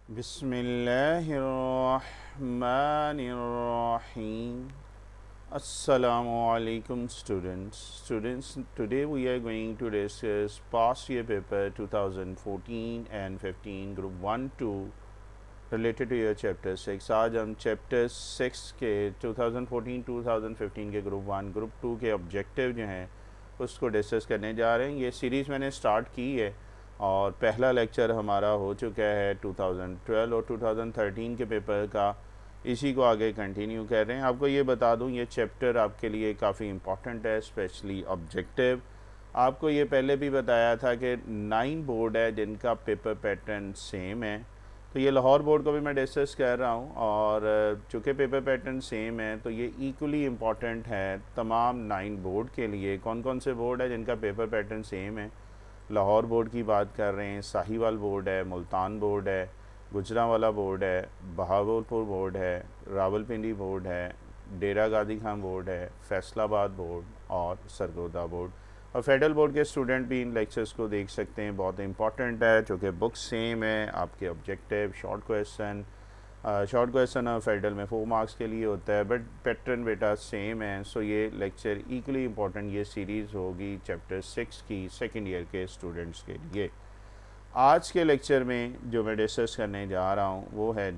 Bismillahirrahmanirrahim. Assalamu alaikum students. Today we are going to discuss past year paper 2014 and 15 group 1 2 related to your chapter 6. आज हम chapter 6 के 2014-2015 के group 1 group 2 के objective जो हैं उसको डिस्कस करने जा रहे हैं। ये सीरीज़ मैंने स्टार्ट की है और पहला लेक्चर हमारा हो चुका है 2012 और 2013 के पेपर का, इसी को आगे कंटिन्यू कर रहे हैं। आपको ये बता दूं, ये चैप्टर आपके लिए काफ़ी इम्पॉर्टेंट है, स्पेशली ऑब्जेक्टिव। आपको ये पहले भी बताया था कि 9 बोर्ड है जिनका पेपर पैटर्न सेम है, तो ये लाहौर बोर्ड को भी मैं डिस्कस कर रहा हूँ। और चूँकि पेपर पैटर्न सेम है तो ये इक्वली इम्पॉर्टेंट है तमाम 9 बोर्ड के लिए। कौन कौन से बोर्ड है जिनका पेपर पैटर्न सेम है? लाहौर बोर्ड की बात कर रहे हैं, साहिवाल बोर्ड है, मुल्तान बोर्ड है, गुजरांवाला बोर्ड है, बहावलपुर बोर्ड है, रावलपिंडी बोर्ड है, डेरा गाजी खान बोर्ड है, फैसलाबाद बोर्ड और सरगोदा बोर्ड। और फेडरल बोर्ड के स्टूडेंट भी इन लेक्चर्स को देख सकते हैं, बहुत इंपॉर्टेंट है चूँकि बुक सेम है। आपके ऑब्जेक्टिव शॉर्ट क्वेश्चन और फेडरल में 4 मार्क्स के लिए होता है, बट पैटर्न बेटा सेम है। सो ये लेक्चर इक्वली इम्पॉर्टेंट ये सीरीज़ होगी चैप्टर 6 की सेकेंड ईयर के स्टूडेंट्स के लिए। आज के लेक्चर में जो मैं डिस्कस करने जा रहा हूँ वो है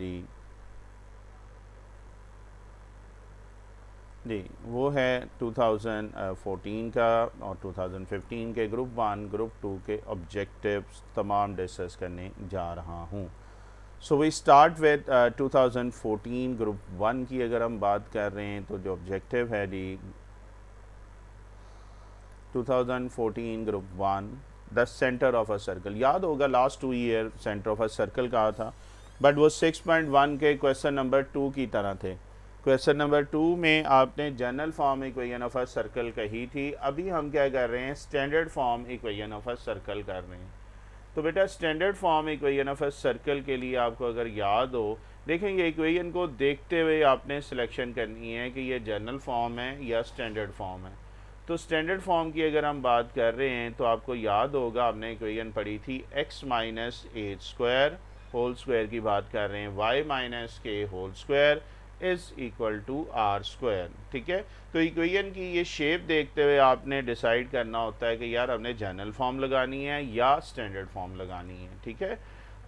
वो है 2014 का और 2015 के ग्रुप 1 ग्रुप 2 के ऑब्जेक्टिव्स तमाम डिस्कस करने जा रहा हूँ। So we start with 2014 group 1 की अगर हम बात कर रहे हैं तो जो ऑब्जेक्टिव है 2014 group 1 the centre of a circle. याद होगा last 2 year centre of a circle कहा था, बट वो 6.1 के क्वेश्चन नंबर 2 की तरह थे। क्वेश्चन नंबर 2 में आपने general form equation of a circle कही थी, अभी हम क्या कर रहे हैं, standard form equation of a circle कर रहे हैं। तो बेटा standard form equation of a circle के लिए आपको अगर याद हो, देखेंगे इक्वेशन को देखते हुए आपने सिलेक्शन करनी है कि ये जनरल फॉर्म है या स्टैंडर्ड फॉर्म है। तो स्टैंडर्ड फॉर्म की अगर हम बात कर रहे हैं तो आपको याद होगा आपने इक्वेशन पढ़ी थी x minus h square whole square की बात कर रहे हैं, y minus k whole square is equal to r square. ठीक है, तो इक्वेशन की ये शेप देखते हुए आपने डिसाइड करना होता है कि यार हमने जनरल फॉर्म लगानी है या स्टैंडर्ड फॉर्म लगानी है। ठीक है,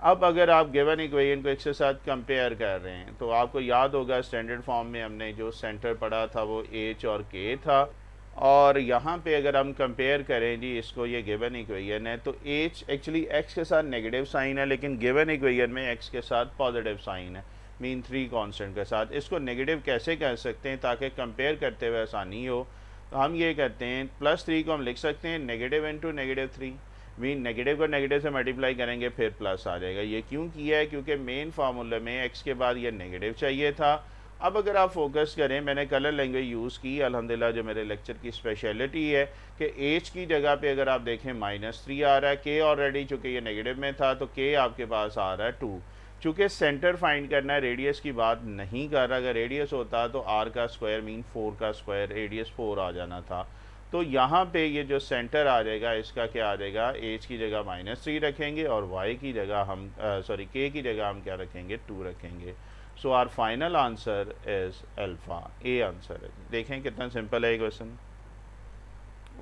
अब अगर आप गिवन इक्वेशन को एक के साथ कंपेयर कर रहे हैं तो आपको याद होगा स्टैंडर्ड फॉर्म में हमने जो सेंटर पढ़ा था वो एच और के था, और यहाँ पे अगर हम कंपेयर करें जी इसको, ये गिवन इक्वेशन है तो एच एक्चुअली एक्स के साथ नेगेटिव साइन है, लेकिन गिवन इक्वेशन में एक्स के साथ पॉजिटिव साइन है, मीन 3 कांस्टेंट के साथ। इसको नेगेटिव कैसे कह सकते हैं ताकि कंपेयर करते हुए आसानी हो, तो हम ये कहते हैं +3 को हम लिख सकते हैं नेगेटिव इंटू -3, मीन नेगेटिव को नेगेटिव से मल्टीप्लाई करेंगे फिर प्लस आ जाएगा। ये क्यों किया है, क्योंकि मेन फार्मूले में एक्स के बाद ये नेगेटिव चाहिए था। अब अगर आप फोकस करें, मैंने कलर लैंग्वेज यूज़ की अल्हम्दुलिल्लाह, जो मेरे लेक्चर की स्पेशलिटी है कि एच की जगह पे अगर आप देखें -3 आ रहा है, के ऑलरेडी चूँकि ये नेगेटिव में था तो के आपके पास आ रहा है 2। चूँकि सेंटर फाइंड करना है, रेडियस की बात नहीं कर रहा, अगर रेडियस होता तो आर का स्क्वायर मीन 4 का स्क्वायर, रेडियस 4 आ जाना था। तो यहाँ पे ये जो सेंटर आ जाएगा इसका क्या आ जाएगा, एच की जगह -3 रखेंगे और वाई की जगह हम के की जगह हम क्या रखेंगे, 2 रखेंगे। So our final answer is alpha, A answer है। देखें कितना सिंपल है ये क्वेश्चन।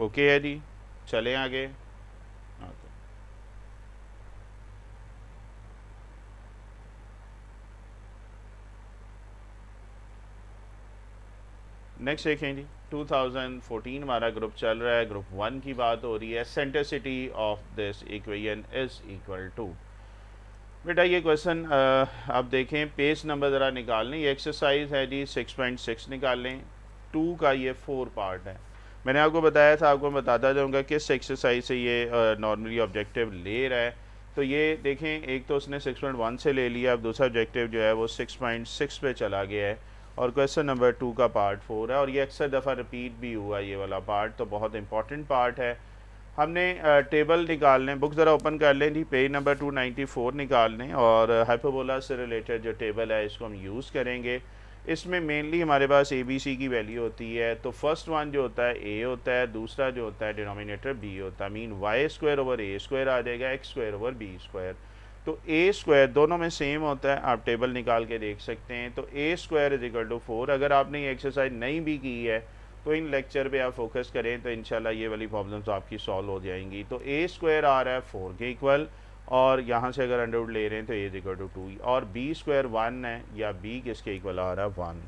ओके है जी, चलें आगे। नेक्स्ट देखें जी, 2014 हमारा ग्रुप चल रहा है, ग्रुप 1 की बात हो रही है। Eccentricity of this equation is equal to, बेटा ये क्वेश्चन आप देखें, पेज नंबर ज़रा निकाल लें। ये एक्सरसाइज है जी 6.6 निकाल लें, 2 का ये 4 पार्ट है। मैंने आपको बताया था, आपको बताता जाऊँगा किस एक्सरसाइज से ये नॉर्मली ऑब्जेक्टिव ले रहा है। तो ये देखें, एक तो उसने 6.1 से ले लिया, अब दूसरा ऑब्जेक्टिव जो है वो 6.6 पे चला गया है, और क्वेश्चन नंबर 2 का पार्ट 4 है, और ये अक्सर दफ़ा रिपीट भी हुआ ये वाला पार्ट, तो बहुत इंपॉर्टेंट पार्ट है। हमने टेबल निकाल लें, बुक ज़रा ओपन कर लें जी, पेज नंबर 294 निकाल लें, और हाइपरबोला से रिलेटेड जो टेबल है इसको हम यूज़ करेंगे। इसमें मेनली हमारे पास ए बी सी की वैल्यू होती है, तो फर्स्ट वन जो होता है ए होता है, दूसरा जो होता है डिनोमिनेटर बी होता है, mean y square over a square आ जाएगा, x square over b square. तो ए स्क्वायर दोनों में सेम होता है, आप टेबल निकाल के देख सकते हैं। तो a square is equal to 4। अगर आपने ये एक्सरसाइज नहीं भी की है तो इन लेक्चर पे आप फोकस करें तो इंशाल्लाह ये वाली प्रॉब्लम्स आपकी सॉल्व हो जाएंगी। तो ए स्क्वायर आ रहा है 4 के इक्वल, और यहाँ से अगर अंडरवुड ले रहे हैं तो ए इज इक्वल टू 2, और बी स्क्वायर 1 है, या बी किसके इक्वल आ रहा है 1।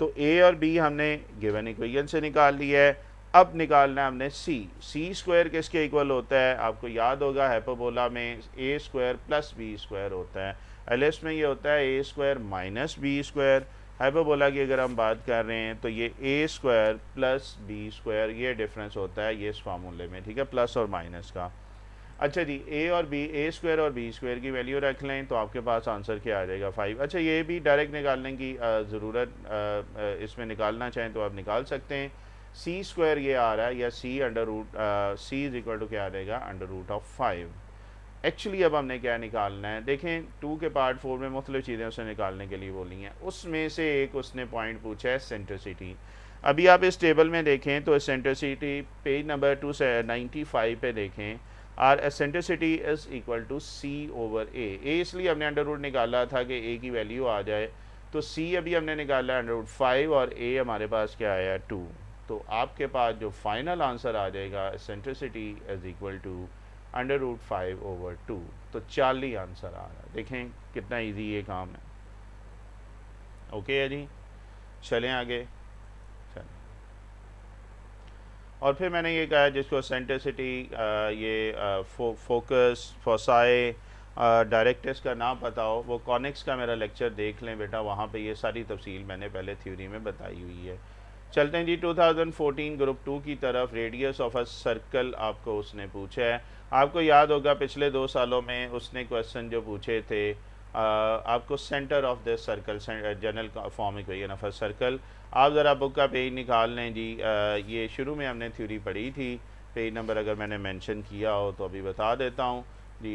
तो ए और बी हमने गिवन इक्वेशन से निकाल लिया है। अब निकालना है हमने सी स्क्वायर किसके इक्वल होता है, आपको याद होगा हाइपरबोला में A square plus B square होता है, एलएस में ये होता है A square minus B square. Hyperbola की अगर हम बात कर रहे हैं तो ये A square plus B square, ये डिफरेंस होता है ये इस फार्मूले में, ठीक है, प्लस और माइनस का। अच्छा जी, ए स्क्वायर और बी स्क्वायर की वैल्यू रख लें तो आपके पास आंसर क्या आ जाएगा 5। अच्छा, ये भी डायरेक्ट निकालने की ज़रूरत इसमें निकालना चाहें तो आप निकाल सकते हैं। सी स्क्वायर ये आ रहा है, या C under root C is equal to क्या आ जाएगा, अंडर रूट ऑफ 5। एक्चुअली अब हमने क्या निकालना है, देखें 2 के पार्ट 4 में मुख्तलिफ चीज़ें उसने निकालने के लिए बोली हैं, उसमें से एक उसने पॉइंट पूछा है सेंट्रिसिटी। अभी आप इस टेबल में देखें तो सेंट्रिसिटी पेज नंबर 295 पे देखें, our eccentricity is equal to C over A इसलिए हमने अंडर रूट निकाला था कि ए की वैल्यू आ जाए, तो सी अभी हमने निकाला अंडर रूट 5 और ए हमारे पास क्या आया 2। तो आपके पास जो फाइनल आंसर आ जाएगा eccentricity is equal to under root 5 over 2। तो 40 आंसर आ रहा है। देखें कितना इजी ये काम है। ओके है जी, चलें आगे। और फिर मैंने ये कहा जिसको सेंट्रिसिटी ये फोकस फोसाई डायरेक्टर्स का ना पता हो, वो कॉनिक्स का मेरा लेक्चर देख लें बेटा, वहाँ पे ये सारी तफसील मैंने पहले थ्योरी में बताई हुई है। चलते हैं जी 2014 ग्रुप 2 की तरफ। रेडियस ऑफ अ सर्कल आपको उसने पूछा है। आपको याद होगा पिछले 2 सालों में उसने क्वेश्चन जो पूछे थे आपको centre of the circle, general form equation of a circle. आप ज़रा बुक का पेज निकाल लें जी। ये शुरू में हमने थ्योरी पढ़ी थी, पेज नंबर अगर मैंने मेंशन किया हो तो अभी बता देता हूँ जी।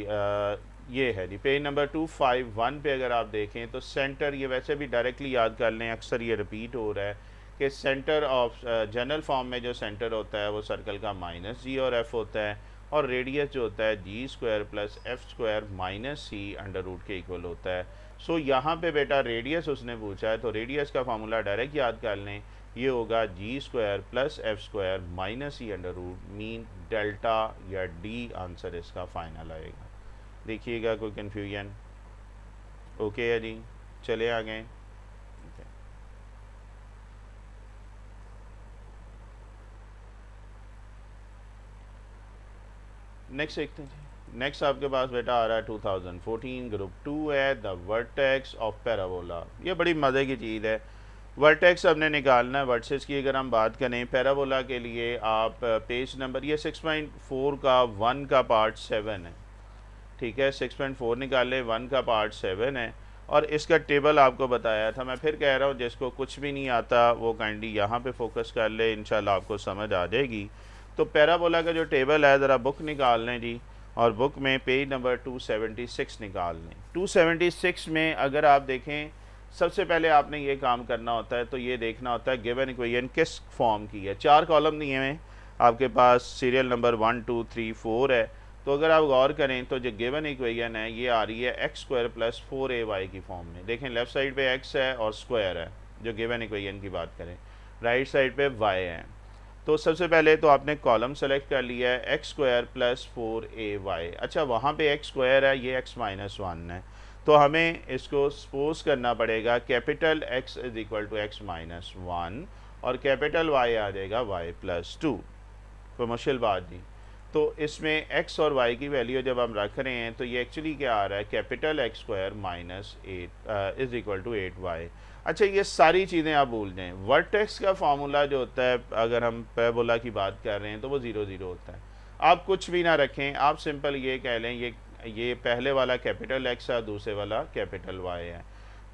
ये है जी पेज नंबर 251 पे अगर आप देखें तो सेंटर, ये वैसे भी डायरेक्टली याद कर लें, अक्सर ये रिपीट हो रहा है कि सेंटर ऑफ जनरल फॉर्म में जो सेंटर होता है वो सर्कल का माइनस जी और एफ होता है, और रेडियस जो होता है G square plus F square minus C under root के इक्वल होता है। सो यहाँ पे बेटा रेडियस उसने पूछा है तो रेडियस का फार्मूला डायरेक्ट याद कर लें, ये होगा G square plus F square minus C under root, mean delta या डी आंसर इसका फाइनल आएगा। देखिएगा कोई कन्फ्यूजन? ओके है जी, चले आ गए। नेक्स्ट देखते हैं जी। नेक्स्ट आपके पास बेटा आ रहा है 2014 ग्रुप 2 है, द वर्टेक्स ऑफ पैराबोला। ये बड़ी मज़े की चीज़ है। वर्टेक्स हमने निकालना है। वर्सेस की अगर हम बात करें पैराबोला के लिए, आप पेज नंबर ये 6.4 का 1 का पार्ट 7 है, ठीक है, 6.4 निकाले, 1 का पार्ट 7 है, और इसका टेबल आपको बताया था। मैं फिर कह रहा हूँ जिसको कुछ भी नहीं आता वो काइंडली यहाँ पे फोकस कर ले, इंशाल्लाह आपको समझ आ जाएगी। तो पैराबोला का जो टेबल है ज़रा बुक निकाल लें जी, और बुक में पेज नंबर 276 निकाल लें। 276 में अगर आप देखें, सबसे पहले आपने ये काम करना होता है, तो ये देखना होता है गिवन इक्वेशन किस फॉर्म की है। 4 कॉलम दिए हुए आपके पास, सीरियल नंबर 1 2 3 4 है। तो अगर आप गौर करें तो जो गिवन इक्वेशन है ये आ रही है एक्स स्क्वायर प्लस 4ay की फॉर्म में। देखें लेफ़्ट साइड पे x है और स्क्वायर है जो गिवन इक्वेशन की बात करें, राइट साइड पे y है। तो सबसे पहले तो आपने कॉलम सेलेक्ट कर लिया है एक्स स्क्वायर प्लस 4ay। अच्छा, वहाँ पे एक्स स्क्वायर है, ये x माइनस 1 है, तो हमें इसको सपोज करना पड़ेगा capital x is equal to x minus 1 और कैपिटल y आ जाएगा y प्लस 2। कोई मुश्किल बात नहीं। तो इसमें x और y की वैल्यू जब हम रख रहे हैं तो ये एक्चुअली क्या आ रहा है, capital x square minus 8 is equal to 8y। अच्छा, ये सारी चीज़ें आप भूल जाएं। वर्टेक्स का फार्मूला जो होता है, अगर हम पैराबोला की बात कर रहे हैं तो वो 0 0 होता है। आप कुछ भी ना रखें, आप सिंपल ये कह लें ये पहले वाला कैपिटल x है, दूसरे वाला कैपिटल y है।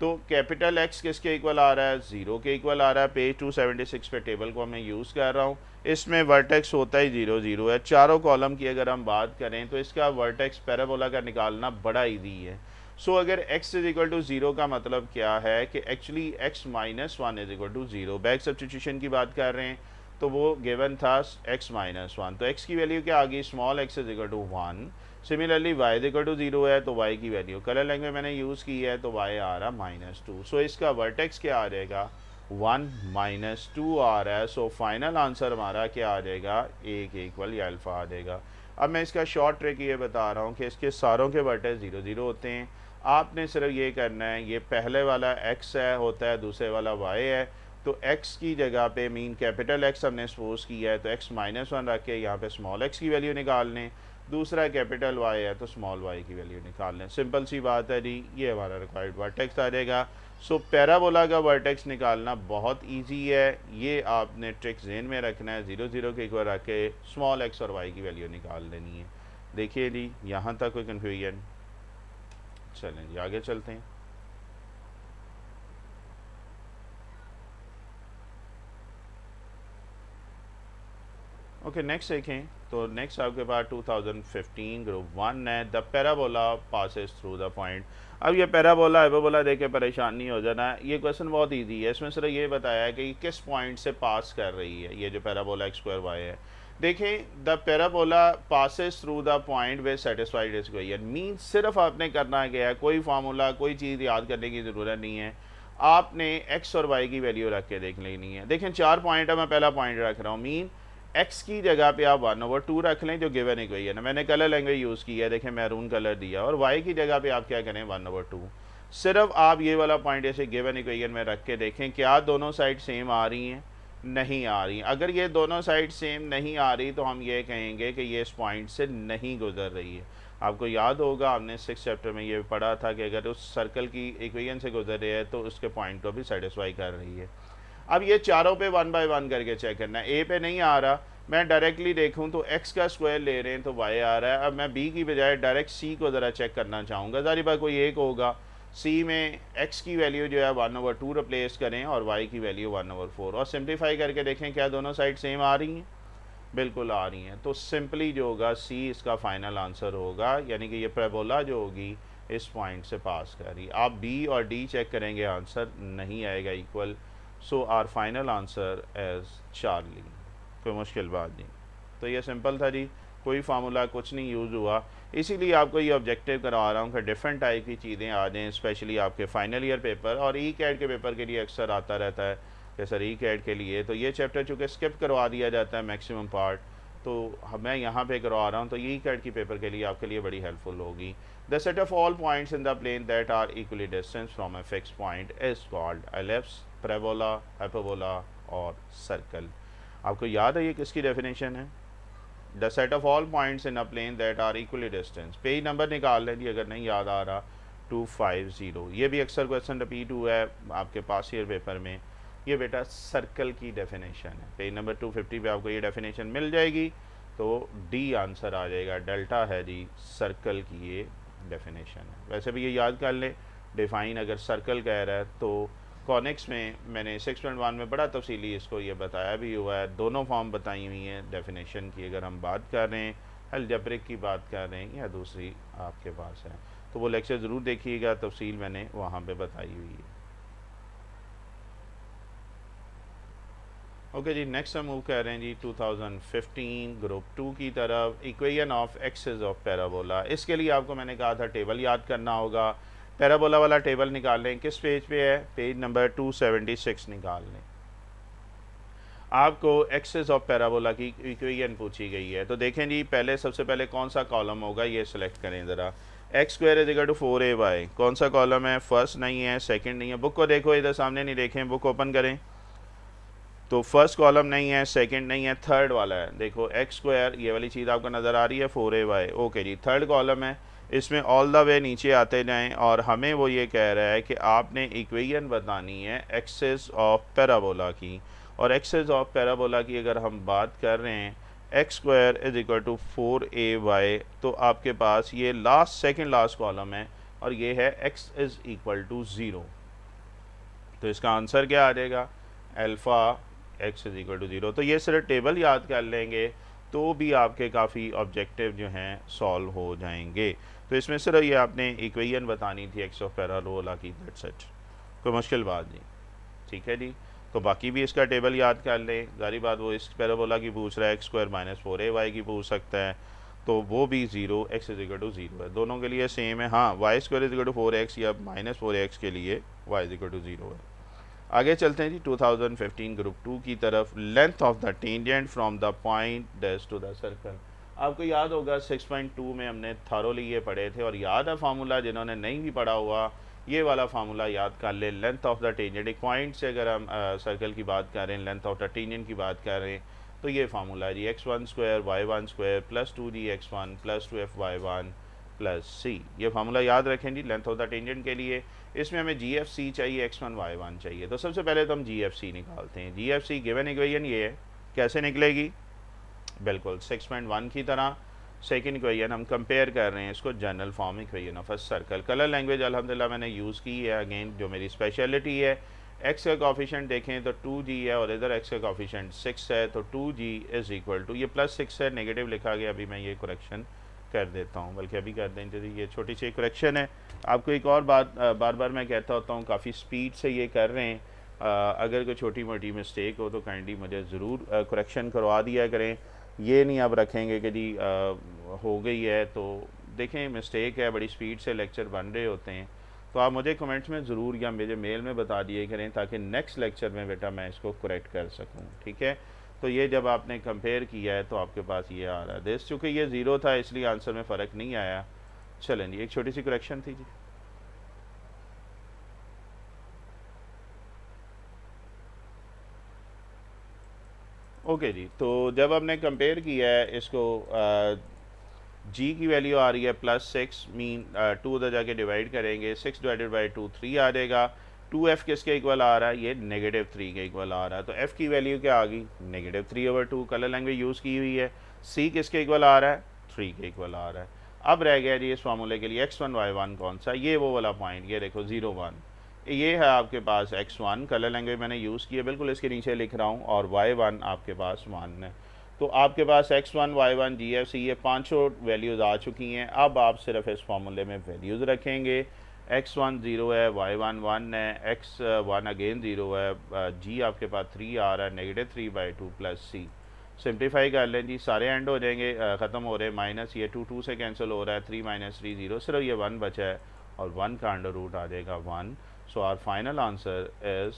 तो कैपिटल x किसके इक्वल आ रहा है, 0 के इक्वल आ रहा है। पेज 276 पे टेबल को मैं यूज़ कर रहा हूँ, इसमें वर्टेक्स होता ही 0 0 है। चारों कॉलम की अगर हम बात करें तो इसका वर्टेक्स पैराबोला का निकालना बड़ा ईजी है। सो अगर x इज इक्वल टू 0 का मतलब क्या है कि actually x minus 1 is equal to 0। Back substitution की बात कर रहे हैं तो वो गिवन था x माइनस वन, तो x की वैल्यू क्या आ गई, small x is equal to one. Similarly y is equal to zero है तो y की वैल्यू कलर लैंग्वेज मैंने यूज़ की है तो y आ रहा माइनस टू। सो इसका वर्टेक्स क्या आ जाएगा, वन माइनस टू आ रहा है। सो फाइनल आंसर हमारा क्या आ जाएगा, ए के इक्वल या अल्फ़ा आ जाएगा। अब मैं इसका शॉर्ट ट्रिक ये बता रहा हूँ कि इसके सारों के वर्टेक्स जीरो जीरो होते हैं। आपने सिर्फ ये करना है, ये पहले वाला x है होता है, दूसरे वाला y है, तो x की जगह पे मीन कैपिटल X हमने सपोज किया है तो x माइनस वन रख के यहाँ पे स्मॉल x की वैल्यू निकाल लें, दूसरा कैपिटल Y है तो स्मॉल y की वैल्यू निकाल लें। सिंपल सी बात है जी, ये हमारा रिक्वायर्ड वर्टेक्स आ जाएगा। सो पैराबोला का वर्टेक्स निकालना बहुत ईजी है, ये आपने ट्रिक ज़हन में रखना है, ज़ीरो ज़ीरो के इक्वल रख के स्मॉल x और y की वैल्यू निकाल लेनी है। देखिए जी यहाँ तक कोई कन्फ्यूजन, चलें जी आगे चलते हैं। ओके नेक्स्ट देखें, तो नेक्स्ट आपके पास 2015 ग्रुप वन है, the parabola passes through the point. अब ये पैराबोला एपोबोला देख के परेशान नहीं हो जाना, ये क्वेश्चन बहुत इजी है। इसमें सिर्फ ये बताया है कि किस पॉइंट से पास कर रही है ये जो पैराबोला एक्स स्क्वायर वाई है। देखें the parabola passes through the point way satisfied equation, mean सिर्फ आपने करना क्या है, कोई फार्मूला कोई चीज़ याद करने की ज़रूरत नहीं है, आपने एक्स और वाई की वैल्यू रख के देख लेनी है। देखें चार पॉइंट है, मैं पहला पॉइंट रख रहा हूँ, मीन x की जगह पे आप 1/2 रख लें जो गिवन इक्वेशन है, मैंने कलर लैंग्वेज यूज़ की है, देखें मैरून कलर दिया, और y की जगह पे आप क्या करें 1/2। सिर्फ आप ये वाला पॉइंट ऐसे गिवन इक्वेशन में रख के देखें क्या दोनों साइड सेम आ रही हैं, नहीं आ रही। अगर ये दोनों साइड सेम नहीं आ रही तो हम ये कहेंगे कि ये इस पॉइंट से नहीं गुजर रही है। आपको याद होगा हमने 6th चैप्टर में ये पढ़ा था कि अगर उस सर्कल की इक्वेशन से गुजर रही है तो उसके पॉइंट को भी सेटिस्फाई कर रही है। अब ये चारों पे वन बाय वन करके चेक करना है, ए पे नहीं आ रहा, मैं डायरेक्टली देखूं तो x का स्क्वायर ले रहे हैं तो y आ रहा है। अब मैं b की बजाय डायरेक्ट c को ज़रा चेक करना चाहूँगा, ज़ाहिर बात कोई एक होगा, c में x की वैल्यू जो है 1/2 रिप्लेस करें और y की वैल्यू 1/4 और सिंप्लीफाई करके देखें क्या दोनों साइड सेम आ रही हैं, बिल्कुल आ रही हैं। तो सिंपली जो होगा c इसका फाइनल आंसर होगा, यानी कि ये पैराबोला जो होगी इस पॉइंट से पास कर रही। आप b और d चेक करेंगे आंसर नहीं आएगा equal. So our final answer as Charlie, कोई मुश्किल बात नहीं। तो ये सिंपल था जी, कोई फार्मूला कुछ नहीं यूज़ हुआ, इसीलिए आपको ये ऑब्जेक्टिव करवा रहा हूँ कि डिफरेंट टाइप की चीज़ें आ जाएँ, स्पेशली आपके फाइनल ईयर पेपर और ई कैट के पेपर के लिए अक्सर आता रहता है कि सर ई कैट के लिए तो ये चैप्टर चूँकि स्किप करवा दिया जाता है मैक्सिमम पार्ट, तो मैं यहाँ पे करवा रहा हूँ, तो ई कैट की पेपर के लिए आपके लिए बड़ी हेल्पफुल होगी। The set of all points in the plane that are equally distance from a fix point is called ellipse, parabola, hyperbola और सर्कल। आपको याद है ये किसकी डेफिनेशन है, the set of all points in a plane that are equally distance. Page number निकाल लें जी अगर नहीं याद आ रहा, 250। ये भी अक्सर क्वेश्चन रिपीट हुआ है आपके पास ईयर पेपर में, ये बेटा सर्कल की डेफिनेशन है। पेज नंबर 250 पे आपको ये डेफिनेशन मिल जाएगी, तो डी आंसर आ जाएगा, डेल्टा है जी सर्कल की ये डेफिनेशन है। वैसे भी ये याद कर लें, डिफाइन अगर सर्कल कह रहा है तो कॉनिक्स में मैंने 6.1 में बड़ा तफसीली इसको ये बताया भी हुआ है, दोनों फॉर्म बताई हुई हैं डेफिनेशन की, अगर हम बात कर रहे हैं अलजेब्रिक की बात कर रहे हैं या दूसरी आपके पास है, तो वो लेक्चर ज़रूर देखिएगा, तफसील मैंने वहाँ पे बताई हुई है। ओके जी नेक्स्ट हम मूव कर रहे हैं जी 2015 ग्रुप 2 की तरफ, equation of axis of parabola. इसके लिए आपको मैंने कहा था टेबल याद करना होगा, पैराबोला वाला टेबल निकाल लें, किस पेज पे है, पेज नंबर 276 निकाल लें। आपको एक्सिस ऑफ पैराबोला की इक्वेशन पूछी गई है, तो देखें जी पहले सबसे पहले कौन सा कॉलम होगा ये सिलेक्ट करें ज़रा, x square is equal to 4ay, कौन सा कॉलम है, फर्स्ट नहीं है, सेकंड नहीं है, बुक को देखो इधर सामने नहीं देखें, बुक ओपन करें तो फर्स्ट कॉलम नहीं है, सेकंड नहीं है, थर्ड वाला है, देखो एक्स स्क्वायर ये वाली चीज़ आपको नज़र आ रही है 4ay, ओके जी थर्ड कॉलम है, इसमें ऑल द वे नीचे आते जाएं और हमें वो ये कह रहा है कि आपने इक्वेशन बतानी है एक्सिस ऑफ पैराबोला की, और एक्सिस ऑफ पैराबोला की अगर हम बात कर रहे हैं x square is equal to 4ay, तो आपके पास ये लास्ट सेकंड लास्ट कॉलम है और ये है x इज़ इक्वल टू 0, तो इसका आंसर क्या आ जाएगा, alpha x is equal to 0। तो ये सिर्फ टेबल याद कर लेंगे तो भी आपके काफ़ी ऑब्जेक्टिव जो हैं सॉल्व हो जाएंगे। तो इसमें सिर्फ ये आपने इक्वेशन बतानी थी एक्स ऑफ पैराबोला की, दैट्स इट, कोई मुश्किल बात नहीं, ठीक है जी। तो बाकी भी इसका टेबल याद कर लें। ज़ाहिर बात वो इस पैराबोला की पूछ रहा है एक्स स्क्वायर माइनस 4ay की पूछ सकता है, तो वो भी 0 एक्स इज इक्वल टू 0 है, दोनों के लिए सेम है। हाँ, y square is equal to 4x या माइनस 4x के लिए y इज इक्वल टू 0 है। आगे चलते हैं जी 2015 ग्रुप 2 की तरफ। Length of the tangent from the point dash to the circle. आपको याद होगा 6.2 में हमने थॉरोली ये पढ़े थे, और याद है फार्मूला, जिन्होंने नहीं भी पढ़ा हुआ ये वाला फार्मूला याद कर ले। लेंथ ऑफ द टेंजेंट, एक पॉइंट से अगर हम सर्कल की बात कर रहे हैं, लेंथ ऑफ द टेंजेंट की बात कर रहे हैं, तो ये फार्मूला है जी x1 square y1 square plus 2gx1 plus 2fy1 plus C. ये फार्मूला याद रखें जी लेंथ ऑफ द टेंजेंट के लिए। इसमें हमें GFC चाहिए, x1 y1 चाहिए, तो सबसे पहले तो हम GFC निकालते हैं। GFC गिवन इक्वेशन ये है, कैसे निकलेगी? बिल्कुल 6.1 की तरह। सेकंड इक्वेशन हम कंपेयर कर रहे हैं इसको general form equation of a circle. Colour language अल्हम्दुलिल्लाह मैंने यूज़ की है, अगेन जो मेरी स्पेशलिटी है। x का कॉफिशेंट देखें तो 2g है, और इधर x का कॉफिशेंट 6 है, तो 2g इज़ इक्वल टू, ये प्लस 6 है, नेगेटिव लिखा गया, अभी मैं ये करेक्शन कर देता हूँ, बल्कि अभी कर दें, चलिए ये छोटी सी करेक्शन है। आपको एक और बात बार बार मैं कहता होता हूँ, काफ़ी स्पीड से ये कर रहे हैं, अगर कोई छोटी मोटी मिस्टेक हो तो काइंडली मुझे ज़रूर करेक्शन करवा दिया करें। ये नहीं आप रखेंगे कि जी हो गई है, तो देखें मिस्टेक है, बड़ी स्पीड से लेक्चर बन रहे होते हैं, तो आप मुझे कमेंट्स में ज़रूर या मेरे मेल में बता दिए करें, ताकि नेक्स्ट लेक्चर में बेटा मैं इसको करेक्ट कर सकूं, ठीक है। तो ये जब आपने कंपेयर किया है तो आपके पास ये आ रहा है दिस, चूँकि ये 0 था इसलिए आंसर में फ़र्क नहीं आया। चलें जी, एक छोटी सी करेक्शन थी जी। ओके जी, तो जब हमने कंपेयर किया है इसको, जी की वैल्यू आ रही है +6, मीन 2 उधर जाके डिवाइड करेंगे, 6 डिवाइडेड बाई 2 3 आ जाएगा। 2f किसके इक्वल आ रहा है? ये -3 के इक्वल आ रहा है, तो f की वैल्यू क्या आ गई? -3/2। कलर लैंग्वेज यूज़ की हुई है। c किसके इक्वल आ रहा है? 3 के इक्वल आ रहा है। अब रह गया जी इस फार्मूले के लिए x1 y1 कौन सा? ये वो वाला पॉइंट, ये देखो 0 1, ये है आपके पास x1, कलर लैंग्वेज मैंने यूज़ की है, बिल्कुल इसके नीचे लिख रहा हूँ, और y1 आपके पास 1 है। तो आपके पास x1 y1 GFC ये पांचों वैल्यूज़ आ चुकी हैं। अब आप सिर्फ इस फार्मूले में वैल्यूज़ रखेंगे। x1 0 है, y1 1 है, x1 अगेन 0 है, g आपके पास 3 आ रहा है, -3/2 प्लस c। सिंप्लीफाई कर लें जी, सारे एंड हो जाएंगे, ख़त्म हो रहे हैं, माइनस ये 2 से कैंसिल हो रहा है, 3 - 3 0, सिर्फ ये 1 बचा है, और 1 का अंडर रूट आ जाएगा 1। So our final answer is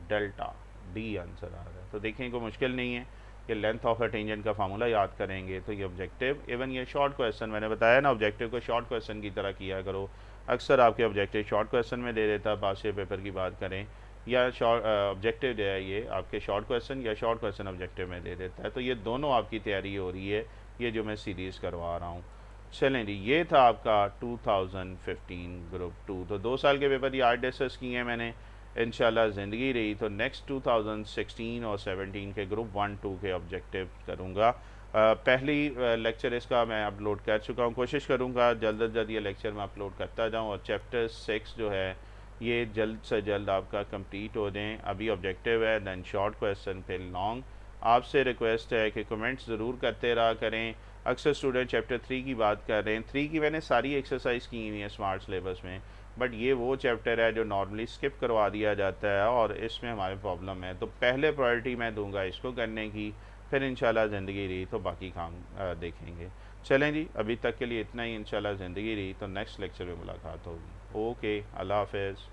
delta, D answer आ रहा है। तो देखें कोई मुश्किल नहीं है, ये लेंथ ऑफ अ टेंजेंट का फार्मूला याद करेंगे तो ये ऑब्जेक्टिव, इवन ये शॉर्ट क्वेश्चन, मैंने बताया ना ऑब्जेक्टिव को शॉर्ट क्वेश्चन की तरह किया करो। अक्सर आपके ऑब्जेक्टिव शॉर्ट क्वेश्चन में दे देता है, पास ईयर पेपर की बात करें, या शॉर्ट ऑब्जेक्टिव जो है ये आपके शॉर्ट क्वेश्चन या शॉर्ट क्वेश्चन ऑब्जेक्टिव में दे देता है। तो ये दोनों आपकी तैयारी हो रही है, ये जो मैं सीरीज़ करवा रहा हूँ। चलें जी, ये था आपका 2015 ग्रुप 2। तो 2 साल के पेपर ये 8 डिस्कस किए हैं मैंने, इंशाल्लाह ज़िंदगी रही तो नेक्स्ट 2016 और 17 के ग्रुप 1 2 के ऑब्जेक्टिव करूँगा। पहली लेक्चर इसका मैं अपलोड कर चुका हूँ, कोशिश करूँगा जल्द से जल्द ये लेक्चर मैं अपलोड करता जाऊँ, और चैप्टर 6 जो है ये जल्द से जल्द आपका कंप्लीट हो जाएँ। अभी ऑब्जेक्टिव है, दैन शॉर्ट क्वेश्चन, फिर लॉन्ग। आपसे रिक्वेस्ट है कि कमेंट्स ज़रूर करते रहा करें। अक्सर स्टूडेंट चैप्टर 3 की बात कर रहे हैं, 3 की मैंने सारी एक्सरसाइज की हुई है स्मार्ट सिलेबस में, बट ये वो चैप्टर है जो नॉर्मली स्किप करवा दिया जाता है, और इसमें हमारे प्रॉब्लम है। तो पहले प्रायोरिटी मैं दूंगा इसको करने की, फिर इंशाल्लाह ज़िंदगी रही तो बाकी काम देखेंगे। चलें जी, अभी तक के लिए इतना ही, इंशाल्लाह ज़िंदगी रही तो नेक्स्ट लेक्चर में मुलाकात होगी। ओके, अल्लाह हाफ़िज़।